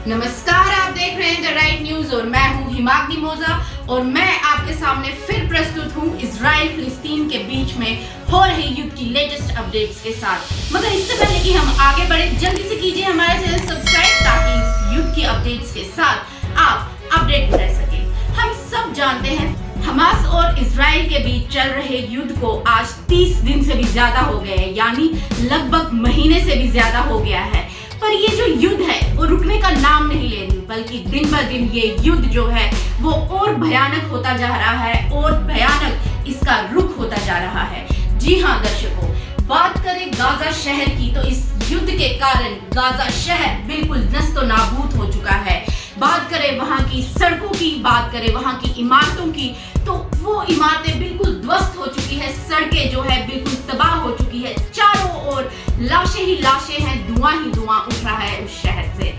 नमस्कार, आप देख रहे हैं द राइट न्यूज और मैं हूं हिमाग्नि मोजा और मैं आपके सामने फिर प्रस्तुत हूं इजराइल फिलिस्तीन के बीच में हो रहे युद्ध की लेटेस्ट अपडेट्स के साथ। मगर इससे पहले कि हम आगे बढ़े, जल्दी से कीजिए हमारा चैनल सब्सक्राइब ताकि इस युद्ध की अपडेट्स के साथ आप अपडेट रह सके। हम सब जानते हैं हमास और इजराइल के बीच चल रहे युद्ध को आज 30 दिन से भी ज्यादा हो गए हैं, यानी लगभग महीने से भी ज्यादा हो गया है। पर ये जो युद्ध है वो रुकने का नाम नहीं ले रही, बल्कि दिन ब दिन ये युद्ध जो है वो और भयानक होता जा रहा है और भयानक इसका रुख होता जा रहा है। जी हाँ दर्शकों, बात करें गाजा शहर की तो इस युद्ध के कारण गाजा शहर बिल्कुल नस्तो नाबूद हो चुका है। बात करें वहाँ की सड़कों की, बात करें वहाँ की इमारतों की, तो वो इमारतें बिल्कुल ध्वस्त हो चुकी है। सड़कें जो है बिल्कुल तबाह हो चुकी है। चारों ओर लाशें ही लाशें हैं, धुआं ही धुआं उठ रहा है उस शहर से।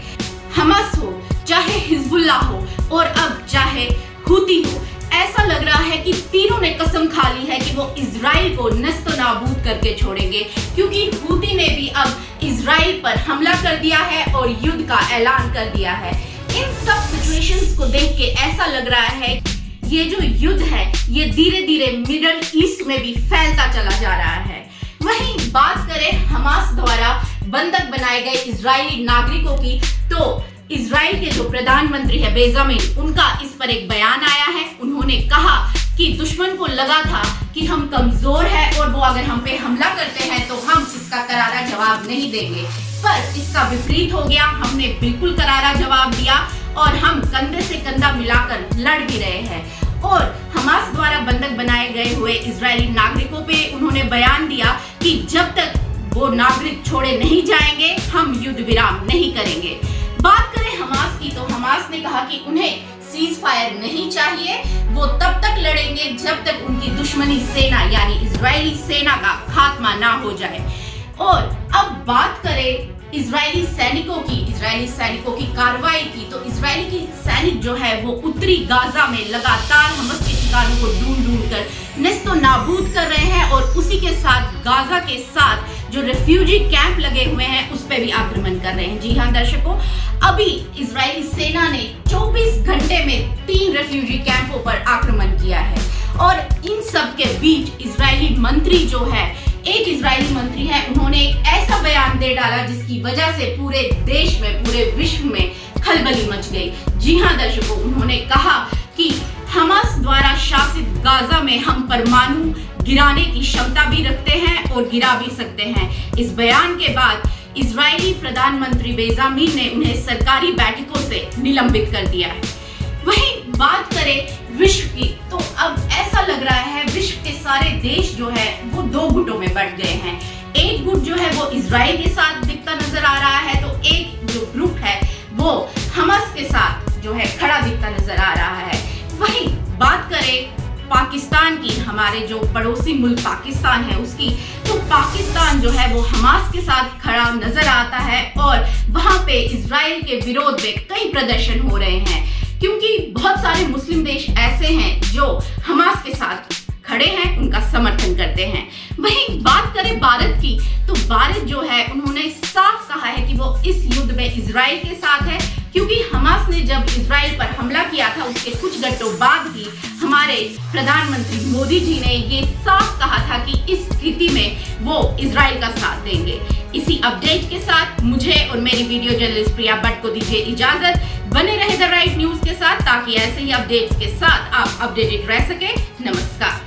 हमास हो, चाहे हिजबुल्ला हो और अब चाहे हुती हो, ऐसा लग रहा है कि तीनों ने कसम खा ली है कि वो इजराइल को नस्तो नाबूद करके छोड़ेंगे, क्योंकि हुती ने भी अब इजराइल पर हमला कर दिया है और युद्ध का ऐलान कर दिया है। इन सब सिचुएशंस को देख के ऐसा लग रहा है ये जो युद्ध है ये धीरे धीरे मिडल ईस्ट में भी फैलता चला जा रहा है। वहीं बात करें हमास द्वारा बंधक बनाए गए इजरायली नागरिकों की, तो इजराइल के जो प्रधानमंत्री है बेंजामिन, उनका इस पर एक बयान आया है। उन्होंने कहा कि दुश्मन को लगा था कि हम कमजोर है और वो अगर हम पे हमला करते हैं तो हम इसका करारा जवाब नहीं देंगे, पर इसका विपरीत हो गया। हमने बिल्कुल करारा जवाब दिया और हम कंधे से कंधा मिलाकर लड़ भी रहे हैं। और हमास द्वारा बंधक बनाए गए हुए इजरायली नागरिकों पे उन्होंने बयान दिया कि जब तक वो नागरिक छोड़े नहीं जाएंगे हम युद्ध विराम नहीं करेंगे। बात करें हमास की, तो हमास ने कहा कि उन्हें सीज फायर नहीं चाहिए, वो तब तक लड़ेंगे जब तक उनकी दुश्मनी सेना यानी इजरायली सेना का खात्मा ना हो जाए। और अब बात करें इजरायली सैनिकों की कार्रवाई की, तो इजरायली की सैनिक जो है वो उत्तरी गाजा में लगातार हमास के ठिकानों को ढूंढ कर नेस्तो नाबूद कर रहे हैं और उसी के साथ गाजा के साथ जो रेफ्यूजी कैंप लगे हुए हैं उस पे भी आक्रमण कर रहे हैं। जी हाँ दर्शकों, अभी इजरायली सेना ने 24 घंटे में 3 रेफ्यूजी कैंपों पर आक्रमण किया है। और इन सब के बीच इजरायली मंत्री जो है, एक इजरायली मंत्री है, उन्होंने एक ऐसा बयान दे डाला जिसकी वजह से पूरे देश में, पूरे विश्व में खलबली मच गई। जी हाँ दर्शकों, उन्होंने कहा कि हमास द्वारा शासित गाजा में हम परमाणु गिराने की क्षमता भी रखते हैं और गिरा भी सकते हैं। इस बयान के बाद इजरायली प्रधानमंत्री बेंजामिन ने उन्हें सरकारी बैठकों से निलंबित कर दिया है। वहीं बात करें विश्व की, तो अब ऐसा लग रहा है विश्व के सारे देश जो है वो 2 गुटों में बंट गए हैं। एक गुट जो है वो इजराइल के साथ दिखता नजर आ रहा है, तो एक जो ग्रुप है वो हमास के साथ जो है खड़ा दिखता नजर आ रहा है। वहीं बात करें पाकिस्तान की, हमारे जो पड़ोसी मुल्क पाकिस्तान है उसकी, तो पाकिस्तान जो है वो हमास के साथ खड़ा नजर आता है और वहां पे इजराइल के विरोध में कई प्रदर्शन हो रहे हैं, क्योंकि बहुत सारे मुस्लिम देश ऐसे हैं जो हमास के साथ खड़े हैं, उनका समर्थन करते हैं। वहीं बात करें भारत की, तो भारत जो है उन्होंने साफ कहा है कि वो इस युद्ध में इजराइल के साथ है, क्योंकि हमास ने जब इजराइल पर हमला किया था उसके कुछ घंटों बाद ही हमारे प्रधानमंत्री मोदी जी ने ये साफ कहा था कि इस स्थिति में वो इजराइल का साथ देंगे। इसी अपडेट के साथ मुझे और मेरी वीडियो जर्नलिस्ट प्रिया भट्ट को दीजिए इजाजत। बने रहे द राइट न्यूज के साथ ताकि ऐसे ही अपडेट्स के साथ आप अपडेटेड रह सके। नमस्कार।